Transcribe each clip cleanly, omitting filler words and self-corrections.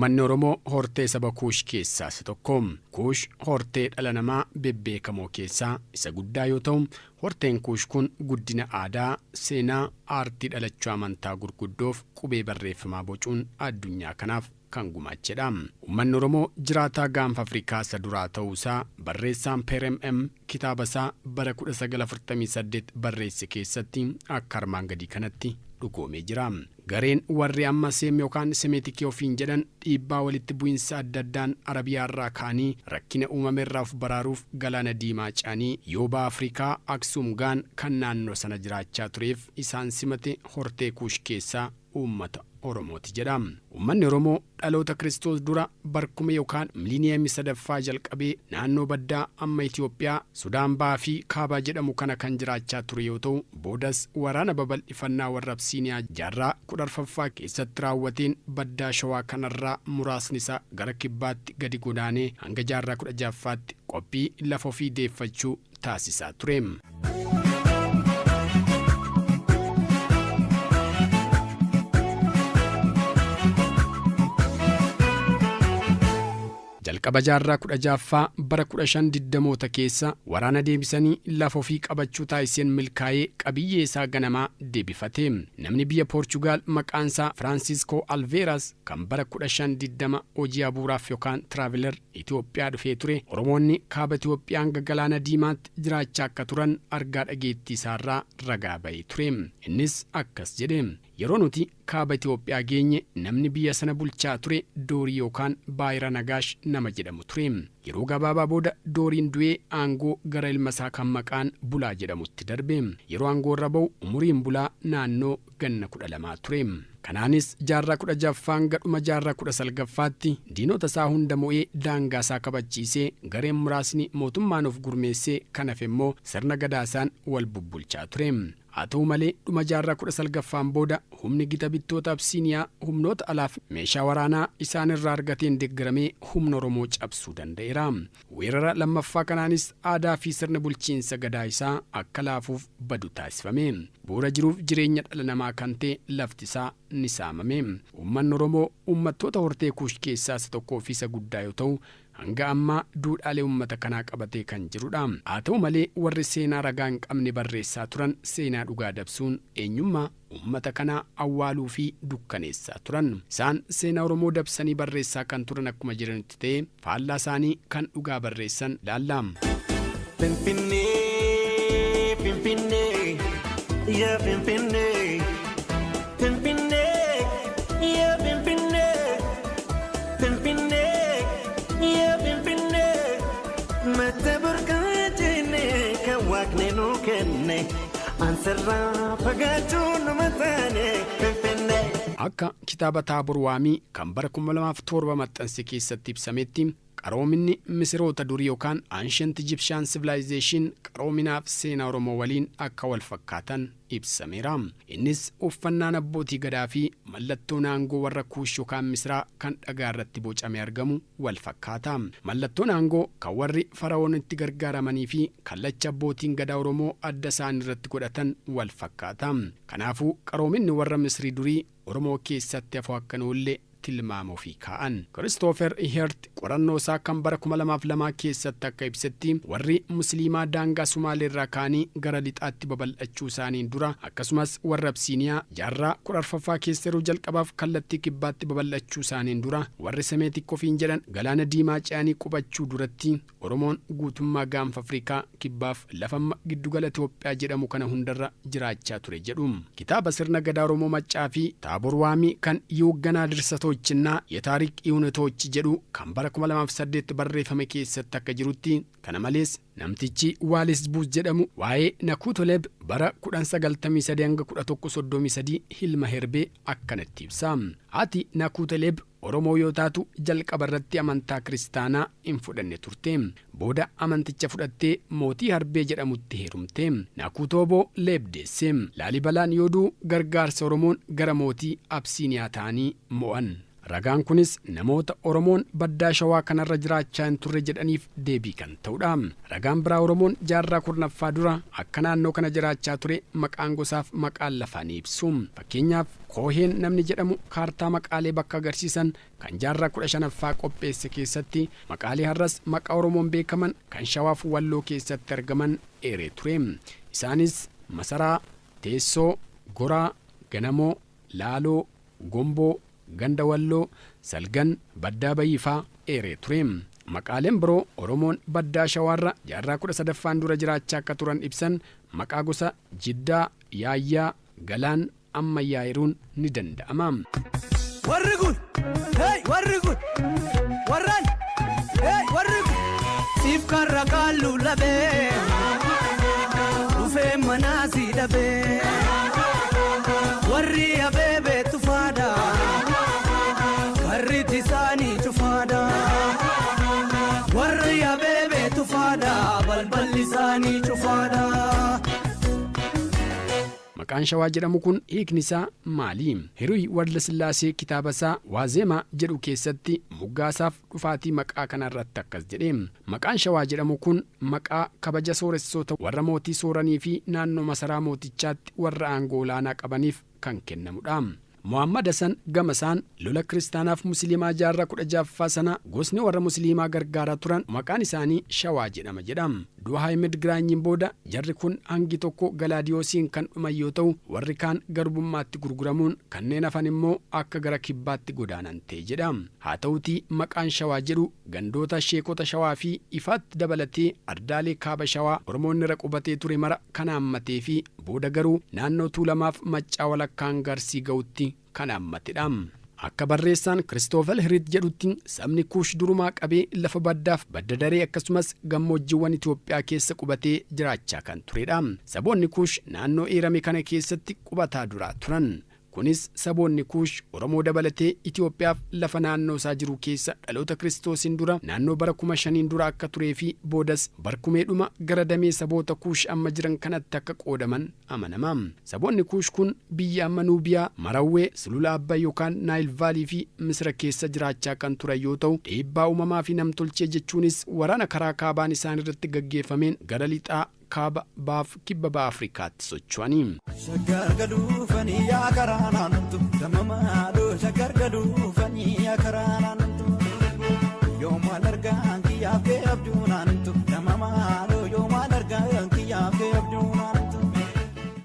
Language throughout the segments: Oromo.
Uummanni Oromoo hortee saba Kuush keessaa isa tokko. Kuush hortee dhala namaa bebbeekamoo keessaa isa guddaa yoo ta'u, horteen Kuush kun guddina aadaa, seenaa, aartii dhalachuu amantaa gurguddoof qubee barreeffamaa bocuun addunyaa kanaaf kan gumaachedha. Uummanni Oromoo jiraataa gaanfa Afrikaa isa duraa ta'uusaa barreessaan PRMM kitaaba isaa bara 1948 barreesse keessatti akka armaan gadii kanatti dhugoomee jira. Gareen warri amma seem yookaan semeetikii ofiin jedhan dhiibbaa walitti bu'insa adda addaan Arabiyaa irraa kaanii rakkina uumame irraa of baraaruuf galaana diimaa caanii yoobaa Afrikaa Aksuum gaan kan naannoo sana jiraachaa tureef isaan simate hortee Kuush keessaa uummata Oromooti jedha. Uummanni Oromoo dhaloota Kiristoos dura barkuma yookaan miiliiniyamii sadaffaa jalqabee naannoo baddaa amma Itoophiyaa, Sudaan Bahaa fi Kaabaa jedhamu kana kan jiraachaa ture yoo ta'u, boodas waraana babal'ifannaa warra Absiiniyaa jaarraa 14ffaa keessatti raawwateen baddaa Shawaa kanarraa muraasni isaa gara kibbaatti gadi godaanee hanga jaarraa 16ffaatti qophii lafa ofii deeffachuu taasisaa ture. Jalqaba jaarraa 16ffaa bara 1520moota keessa waraana deebisanii lafa ofii qabachuu taasiseen milkaa'ee qabiyyee isaa ganamaa deebifate. Namni biyya Poorchugaal maqaan isaa Francisco Alveras kan bara 1520 hojii abuuraaf yookaan tiraaveler Itoophiyaa dhufee ture, Oromoonni kaaba Itoophiyaa hanga galaana diimaatti jiraachaa akka turan argaa dhageettii isaarraa ragaa ba'ee ture. Innis akkas jedhe. Yeroo nuti kaaba Itoophiyaa geenye namni biyya sana bulchaa ture Doorii yookaan Baayira Nagaash nama jedhamu ture. Yeroo gabaabaa booda Dooriin du'ee aangoo gara ilma isaa kan maqaan Bulaa jedhamutti darbe. Yeroo aangoo irra ba'u umuriin Bulaa naannoo ganna 12 ture. Kanaanis jaarraa 16ffaa hanga dhuma jaarraa 19ffaatti diinota isaa hunda mo'ee daangaa isaa kabachiisee gareen muraasni mootummaan of gurmeessee kan hafe immoo sirna gadaasaan wal bubbulchaa ture. Haa ta'u malee dhuma jaarraa 19ffaan booda humni gita bittoota Absiiniyaa humnoota alaaf meeshaa waraanaa isaan irraa argateen deeggaramee humna Oromoo cabsuu danda'eera. Weerara lammaffaa kanaanis aadaa fi sirna bulchiinsa gadaa isaa akka laafuuf badu taasifame. Bu'uura jiruuf jireenya dhala namaa kan ta'e lafti isaa ni saamame. Uummanni Oromoo uummattoota hortee Kuush keessaa isa tokkoo fi isa guddaa yoo ta'u, hanga ammaa duudhaalee uummata kanaa qabatee kan jirudha. Haa ta'u malee warri seenaa ragaa hin qabne barreessaa turan seenaa dhugaa dabsuun eenyummaa uummata kanaa awwaaluu fi dukkaneessaa turan. Isaan seenaa Oromoo dabsanii barreessaa kan turan akkuma jiranitti ta'e faallaa isaanii kan dhugaa barreessan ilaalla. Finfinnee, Finfinnee, yaa Finfinnee, Finfinnee, yaa Finfinnee, Finfinnee, yaa Finfinnee, mata burqaajine kan waaqni nu kenne, ansarraa fagaachuun nama taane Finfinnee. Akka kitaaba Taabor Waamii kan bara 2007 maxxanse keessatti ibsametti qaroominni Misiroota durii yookaan Ancient Egyptian Civilization qaroominaaf seenaa Oromoo waliin akka wal fakkaatan ibsameera. Innis uffannaan abbootii gadaa fi mallattoon aangoo warra Kuush yookaan Misiraa kan dhagaa irratti bocamee argamu wal fakkaata. Mallattoon aangoo kan warri Fara'oonitti gargaaramanii fi kallacha abbootiin gadaa Oromoo adda isaanii irratti godhatan wal fakkaata. Kanaafuu qaroominni warra Misirii durii Oromoo keessatti hafuu akka noollee tilmaamoo fi kaa'an. Christopher Ihert qorannoo isaa kan bara 2002 keessatti akka ibsetti warri musliimaa daangaa Sumaalee irraa kaanii gara lixaatti babal'achuu isaaniin dura akkasumas warra Absiiniyaa jaarraa 14ffaa keessa yeroo jalqabaaf kallattii kibbaatti babal'achuu isaaniin dura warri Semeetik ofiin jedhan galaana diimaa ce'anii qubachuu duratti Oromoon guutummaa gaanfa Afrikaa kibbaaf lafamma giddugala Itoophiyaa jedhamu kana hundarra jiraachaa ture jedhu. Kitaaba sirna gadaa Oromoo Maccaa fi Taabor Waamii kan Yoogganaa Dirsatoo የታሪክ እውነቶች jedhu kan bara 2008 barreeffame keessatti akka jirutti kana malees namtichi Waalis Buus jedhamu waa'ee Nakuutoleeb bara 1993 hanga 1133 hilma herbee akkanatti ibsa. Ati Nakuutoleeb Oromoo yoo taatu jalqaba irratti amantaa kiristaanaa hin fudhanne turte. Booda amanticha fudhattee mootii Harbee jedhamutti heerumte. Nakuutooboo Leebdeesse. Laalibalaan yooduu gargaarsa Oromoon gara mootii Absiiniyaa ta'anii mo'an. Ragaan kunis namoota Oromoon baddaa Shawaa kanarra jiraachaa hin turre jedhaniif deebii kan ta'udha. Ragaan biraa Oromoon jaarraa 10ffaa dura akka naannoo kana jiraachaa ture maqaan gosaaf maqaan lafaa ni ibsu. Fakkeenyaaf Kooheen namni jedhamu kaartaa maqaalee bakka agarsiisan kan jaarraa 15ffaa qopheesse keessatti maqaalee har'as maqaa Oromoon beekaman kan Shawaaf Walloo keessatti argaman eeree ture. Isaanis Masaraa, Teessoo, Goraa, Ganamoo, Laaloo, Gomboo, Ganda Walloo, Salgan, Baddaa Bayyifaa eeree ture. Maqaaleen biroo Oromoon baddaa Shawaarra jaarraa 13ffaan dura jiraachaa akka turan ibsan maqaa gosa Jiddaa, Yaayyaa, Galaan, ammayyaa'iruun ni danda'ama. Warri kun warraan warri kun siif karra kaallu labee dhufee manaa si dhabee warri abeebee tufaadha karri tisaanii cufaadha warri abeebee tufaadha balballi isaanii cufaadha. Maqaan Shawaa jedhamu kun hiikni isaa maali? Hiruy Waldaslaasee kitaaba isaa Waazemaa jedhu keessatti muggaasaaf dhufaatii maqaa kanarratti akkas jedhe. Maqaan Shawaa jedhamu kun maqaa kabaja sooressoota warra mootii sooranii fi naannoo masaraa mootichaatti warra aangoo olaanaa qabaniif kan kennamudha. Muhammad Hassan gamasaan lola kiristaanaaf musliimaa jaarraa 16ffaa sana gosni warra musliimaa gargaaraa turan maqaan isaanii Shawaa jedhama jedhama. Du'a Haayimid Giraanyiin booda jarri kun hangi tokko Galaadiyoosiin kan dhuman yoo ta'u warri kaan garbummaatti gurguramuun kanneen hafan immoo akka gara kibbaatti godaanan ta'e jedhama. Haa ta'utii maqaan Shawaa jedhu gandoota sheekota Shawaa fi ifaatti dabalatee ardaalee kaaba Shawaa Oromoonni irra qubatee ture mara kan haammatee fi booda garuu naannoo Tuulamaaf Maccaa walakkaan Garsii ga'utti kan haammatedha. Akka barreessaan Kiristoofel Hiriit jedhutti sabni Kuush durumaa qabee lafa baddaaf badda daree akkasumas gammoojjiiwwan Itoophiyaa keessa qubatee jiraachaa kan turedha. Saboonni Kuush naannoo eerame kana keessatti qubataa duraa turan. Kunis saboonni Kuush Oromoo dabalatee Itoophiyaaf lafa naannoo isaa jiru keessa dhaloota Kiristoosiin dura naannoo bara 5000 dura akka turee fi boodas barkumeedhuma gara damee saboota Kuush amma jiran kanatti akka qoodaman amanama. Saboonni Kuush kun biyya amma Nuubiyaa, Marawwee, Sulula Abbayyaa yookaan Naayil Vaalii fi Misira keessa jiraachaa kan turan yoo ta'u dhiibbaa uumamaa fi namtolchee jechuunis waraana karaa kaabaan isaan irratti gaggeeffameen gara lixaa kaaba baaf kibba ba'a Afrikaatti socho'anii. Shaggar gaduufanii yaa karaanantu damamaadoo shaggar gaduufanii yaa karaanantu yoomaan argaan kiyyaaf kee abjuunantu damamaadoo yoomaan argaan kiyyaaf kee abjuunantu.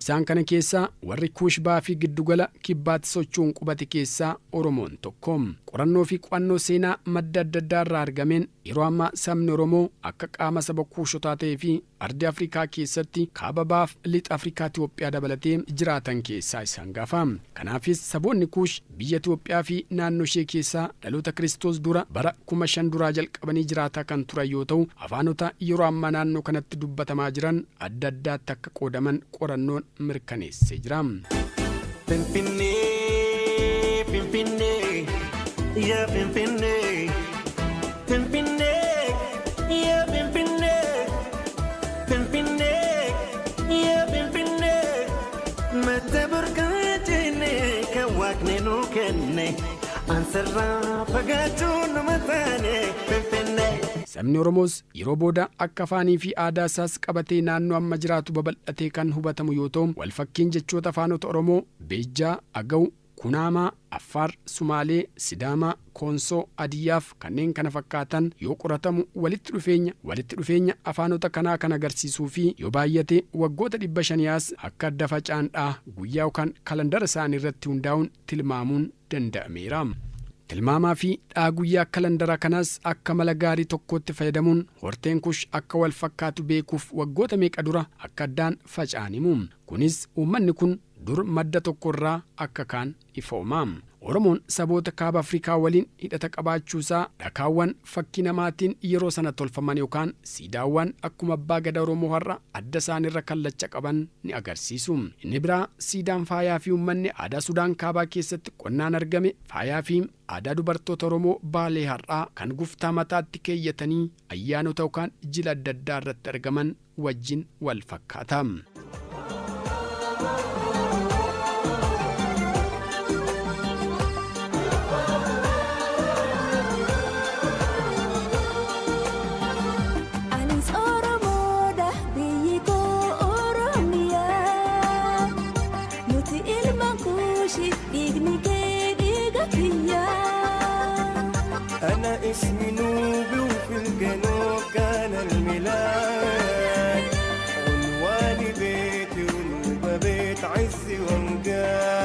Isaan kana keessaa warri Kuush ba'aa fi giddugala kibbaatti socho'uun qubate keessaa Oromoon tokko. Qorannoo fi qo'annoo seenaa madda adda addaa irraa argameen yeroo ammaa sabni Oromoo akka qaama saba Kuushotaa ta'ee fi ardii Afrikaa keessatti kaaba baaf lixa Afrikaa Itoophiyaa dabalatee jiraatan keessaa isaan gaafa. Kanaafis saboonni Kuush biyya Itoophiyaa fi naannoo ishee keessaa dhaloota Kiristoos dura bara 5000 duraa jalqabanii jiraataa kan turan yoo ta'u afaanota yeroo ammaa naannoo kanatti dubbatamaa jiran adda addaatti akka qoodaman qorannoon mirkaneessee jira. Finfinnee, Finfinnee, yaa Finfinnee, Finfinnee, yaa Finfinnee, Finfinnee, yaa Finfinnee, mata burqaajennee kan waaqni nuu kenne ansarraa fagaachuun nama taane Finfinnee. Sabni Oromoos yeroo booda akka afaanii fi aadaa isaas qabatee naannoo amma jiraatu babal'atee kan hubatamu yoo ta'u walfakkiin jechoota afaanota Oromoo Beejjaa, Agaw, Kunaamaa, Affaar, Sumaalee, Sidaamaa, Koonsoo, Adiyyaaf kanneen kana fakkaatan yoo qoratamu walitti dhufeenya afaanota kanaa kan agarsiisuu fi yoo baay'ate waggoota 500 akka adda facaandhaa guyyaa yookaan kalandara isaanii irratti hundaa'uun tilmaamuun danda'ameera. Tilmaamaa fi dhaa guyyaa kalandara kanaas akka mala gaarii tokkotti fayyadamuun horteen Kuush akka wal fakkaatu beekuuf waggoota meeqa dura akka addaan faca'animu. Kunis uummanni kun dur madda tokkorraa akka kaan ifooma. Oromoon saboota kaaba Afrikaa waliin hidhata qabaachuusaa dhakaawwan fakkii namaatiin yeroo sana tolfaman yookaan siidaawwan akkuma abbaa gadaa Oromoo har'a adda isaanirra kallacha qaban ni agarsiisu. Inni biraa siidaan faayaa fi uummanni aadaa Sudaan kaabaa keessatti qonnaan argame faayaa fi aadaa dubartoota Oromoo baalee har'aa kan guftaa mataatti keeyyatanii ayyaanota yookaan jila adda addaa irratti argaman wajjin wal fakkaata. كوشي ديقني ديقكيا أنا اسمي نوبي وفي الجنوب كان الميلاد عنواني بيتي ونوبة بيت عزي وامجاد.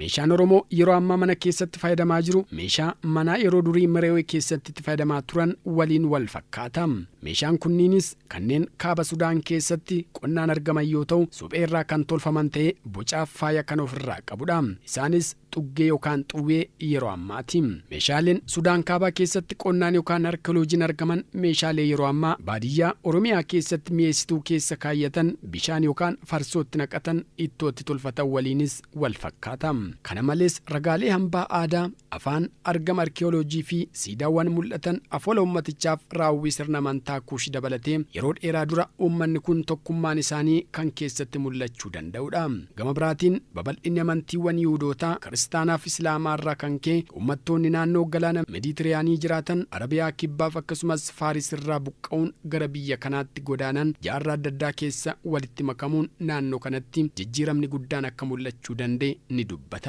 meeshaan Oromoo yeroo ammaa mana keessatti fayyadamaa jiru meeshaa manaa yeroo durii Mereewee keessatti itti fayyadamaa turan waliin wal fakkaata. Meeshaan kunniinis kanneen kaaba Sudaan keessatti qonnaan argaman yoo ta'u suphee irraa kan tolfaman ta'ee bocaaf faaya kan ofirraa qabudha. Isaanis xuggee yookaan xuwwee yeroo ammaati. Meeshaaleen Sudaan kaabaa keessatti qonnaan yookaan arkeoloojiin argaman meeshaalee yeroo ammaa baadiyyaa Oromiyaa keessatti mi'eessituu keessa kaayyatan bishaan yookaan farsootti naqatan ittootti tolfatan waliinis wal fakkaata. Kana malees ragaalee hambaa aadaa afaan argama arkeoloojii fi siidaawwan mul'atan afoola ummatichaaf raawwii sirna amantaa kuushi dabalatee yeroo dheeraa dura uummanni kun tokkummaan isaanii kan keessatti mul'achuu danda'udha. Gama biraatiin babal'inni amantiiwwan Yihuudootaa kiristaanaaf islaamaa irraa kan ka'e uummattoonni naannoo galaana Meeditiraanii jiraatan Arabiyaa kibbaaf akkasumas Faaris irraa buqqa'uun gara biyya kanaatti godaanan jaarraa adda addaa keessa walitti makamuun naannoo kanatti jijjiiramni guddaan akka mul'achuu danda'e ni dubbatama.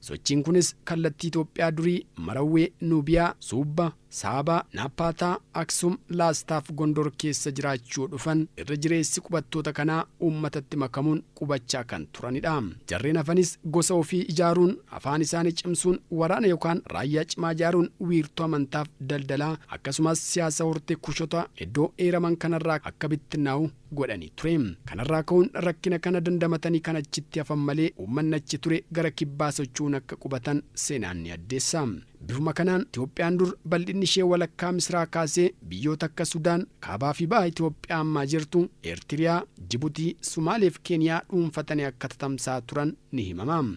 Sochiin kunis kallattii Itoophiyaa durii Marawwee, Nuubiyaa, Suubba, Saabaa, Naapaataa, Aksum, Laastaaf Gondor keessa jiraachuu dhufan irra jireessi qubattoota kanaa uummatatti makamuun qubachaa kan turanidha. Jarreen hafanis gosa ofii ijaaruun afaan isaanii cimsuun waraana yookaan raayyaa cimaa ijaaruun wiirtuu amantaaf daldalaa akkasumas siyaasa hortee kushota iddoo eeraman kanarraa akka bittinnaa'u godhanii ture. Kanarraa ka'uun rakkina kana dandamatanii kan achitti hafan malee uummanni achi ture gara kibbaa socho'uun akka qubatan seenaan ni addeessa. Bifuma kanaan Itoophiyaan dur bal'inni ishee walakkaa Misraa kaasee biyyoota akka Sudaan, Kaabaa fi Bahaa Itoophiyaa ammaa jirtu, Eertiriyaa, Jibuutii, Sumaalee fi Keeniyaa dhuunfatanii akka tatamsaa turan ni himama.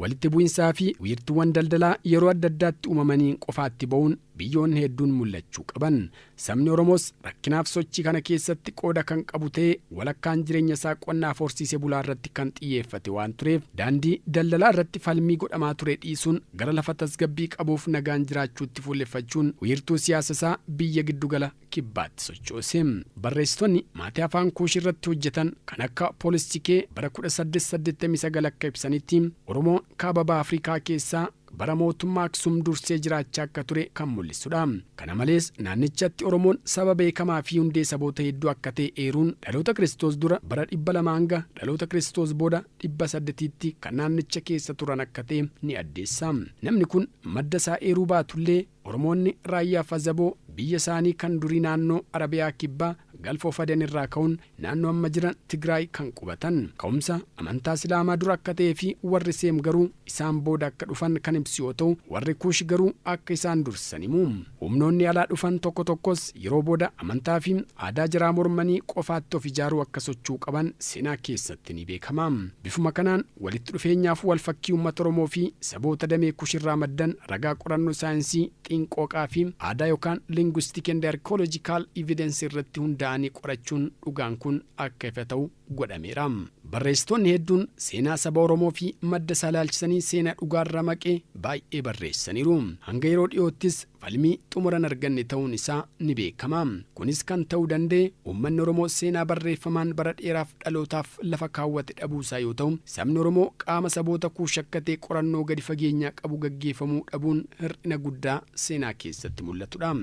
Walitti bu'insaa fi wiirtuuwwan daldalaa yeroo adda addaatti uumamanii qofaatti ba'uun biyyoonni hedduun mul'achuu qaban. Sabni Oromoos rakkinaaf sochii kana keessatti qooda kan qabu ta'ee walakkaan jireenya isaa qonnaaf horsiisee bulaa irratti kan xiyyeeffate waan tureef daandii daldalaa irratti falmii godhamaa ture dhiisuun gara lafa tasgabbii qabuuf nagaan jiraachuutti fuulleffachuun wiirtuu siyaasa isaa biyya giddugala kibbaatti sochoose. Barreessitoonni maatii afaan kuushii irratti hojjetan kan akka Poolistikee bara 1889 akka ibsanitti Oromoon kaaba baha Afrikaa keessaa bara mootummaa Aksum dursee jiraachaa akka ture kan mul'isudha. Kana malees naannichatti Oromoon saba beekamaa fi hundee saboota hedduu akka ta'e eeruun dhaloota Kiristoos dura bara 200 hanga dhaloota Kiristoos booda 800tti kan naannicha keessa turan akka ta'e ni addeessa. Namni kun madda isaa eeruu baatullee Oromoonni raayyaa Fazaboo biyya isaanii kan durii naannoo Arabiyaa kibbaa Galfoo Fadan irraa ka'uun naannoo amma jiran Tigraay kan qubatan. Ka'umsa amantaa Islaamaa dura akka ta'ee fi warri Seem garuu isaan booda akka dhufan kan ibsu yoo ta'u warri Kuush garuu akka isaan dursan himu. Humnoonni alaa dhufan tokko tokkos yeroo booda amantaa fi aadaa jaraa mormanii qofaatti of ijaaruu akka sochuu qaban seenaa keessatti ni beekama. Bifuma kanaan walitti dhufeenyaaf wal fakkii uummata Oromoo fi saboota damee Kuush irraa maddan ragaa qorannoo saayinsii xiinqooqaa fi aadaa yookaan linguistic and archaeological evidence irratti hundaa'anii qorachuun dhugaan kun akka ifa ta'u godhameera. Barreessitoonni hedduun seenaa saba Oromoo fi madda isaa ilaalchisanii seenaa dhugaarra maqee baay'ee barreessaniiru. Hanga yeroo dhiyoottis falmii xumuran arganne ta'uun isaa ni beekama. Kunis kan ta'uu danda'e uummanni Oromoo seenaa barreeffamaan bara dheeraaf dhalootaaf lafa kaawwate dhabuusaa yoo ta'u sabni Oromoo qaama saboota Kuush akka ta'e qorannoo gadi fageenyaa qabu gaggeeffamuu dhabuun hir'ina guddaa seenaa keessatti mul'atudha.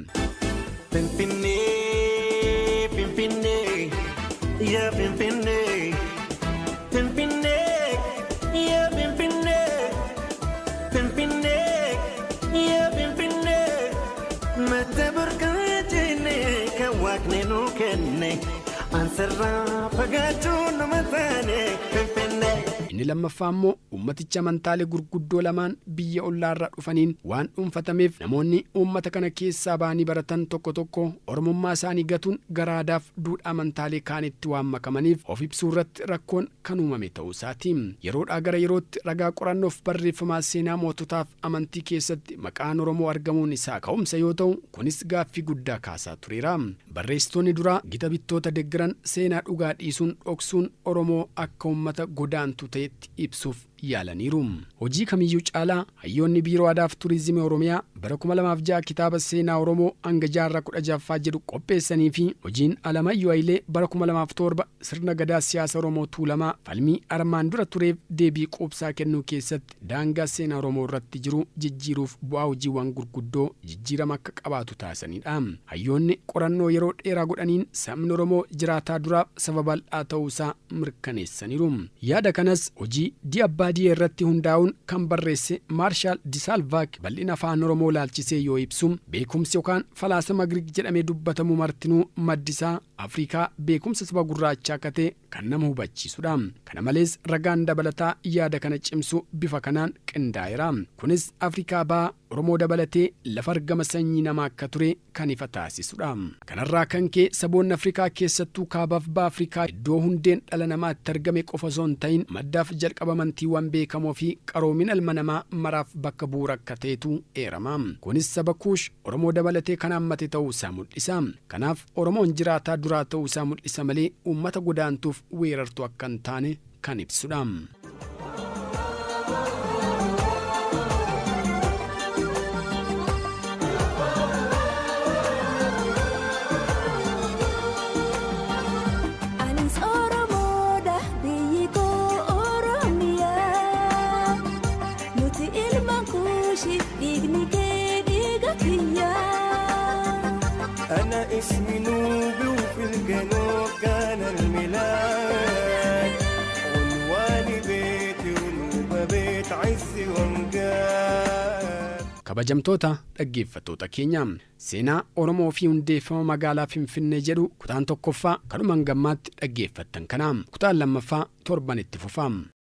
Finfinnee, Finfinnee, yaa Finfinnee, Finfinnee, yaa Finfinnee, Finfinnee, yaa Finfinnee, mata burqaajine kan waaqni nu kenne ansarraa fagaachuun nama taane Finfinnee. Inni lammaffaa immoo uummaticha amantaalee gurguddoo lamaan biyya ollaarraa dhufaniin waan dhuunfatameef namoonni uummata kana keessaa ba'anii baratan tokko tokko oromummaa isaanii gatuun gara aadaaf duudhaa amantaalee kaanitti waan makamaniif of ibsuu irratti rakkoon kan uumame ta'uu isaati. Yeroodhaa gara yerootti ragaa qorannoof barreeffamaa seenaa moototaaf amantii keessatti maqaan Oromoo argamuun isaa ka'umsa yoo ta'u kunis gaaffii guddaa kaasaa tureera. Barreessitoonni duraa gita bittoota deeggaran seenaa dhugaa dhiisuun dhoksuun Oromoo akka uummata godaantu ta'etti ibsuuf yaalaniiru. Hojii kamiyyuu caalaa hayyoonni biiroo aadaa fi turizimii Oromiyaa bara 2006 kitaaba seenaa Oromoo hanga jaarraa 16ffaa jedhu qopheessanii fi hojiin Alamayyoo Hayilee bara 2007 sirna gadaa siyaasa Oromoo Tuulamaa falmii armaan dura tureef deebii quubsaa kennuu keessatti daangaa seenaa Oromoo irratti jiru jijjiiruuf bu'aa hojiiwwan gurguddoo jijjiirama akka qabaatu taasisaniidha. Hayyoonni qorannoo yeroo dheeraa godhaniin sabni Oromoo jiraataa duraaf saba bal'aa ta'uusaa mirkaneessaniiru. Yaada kanas hojii Di'abbaadiyee irratti hundaa'uun kan barreesse Maarshaal Disaalvaak bal'ina afaan Oromoo laalchisee yoo ibsu beekumsi yookaan falaasama Giriik jedhamee dubbatamu martinuu maddisaa Afrikaa beekumsa saba gurraachaa akka ta'e kan nama hubachiisudha. Kana malees ragaan dabalataa yaada kana cimsu bifa kanaan qindaa'eera. Kunis Afrikaa ba'aa Oromoo dabalatee lafa argama sanyii namaa akka ture kan ifa taasisudha. Kanarraa kan ka'e saboonni Afrikaa keessattuu kaabaaf ba'a Afrikaa iddoo hundeen dhala namaatti argame qofa osoo hin ta'in maddaaf jalqaba amantiiwwan beekamoo fi qaroomina ilma namaa maraaf bakka bu'uura akka ta'etu eerama. Kunis saba Kuush Oromoo dabalatee kan hammate ta'uusaa mul'isa. Kanaaf Oromoon jiraataa duraa ta'uusaa mul'isa malee uummata godaantuuf weerartuu akka hin taane kan ibsudha. أنا اسمي نوبي وفي الجنوب كان الميلاد عنواني بيتي ونوبة بيت عزي وامجاد. Kabajamtoota dhaggeeffattoota keenya seenaa Oromoo fi hundeeffama magaalaa Finfinnee jedhu kutaan tokkoffaa kanumaan gammaatti dhaggeeffattan kana kutaan lammaffaa torban itti fufa.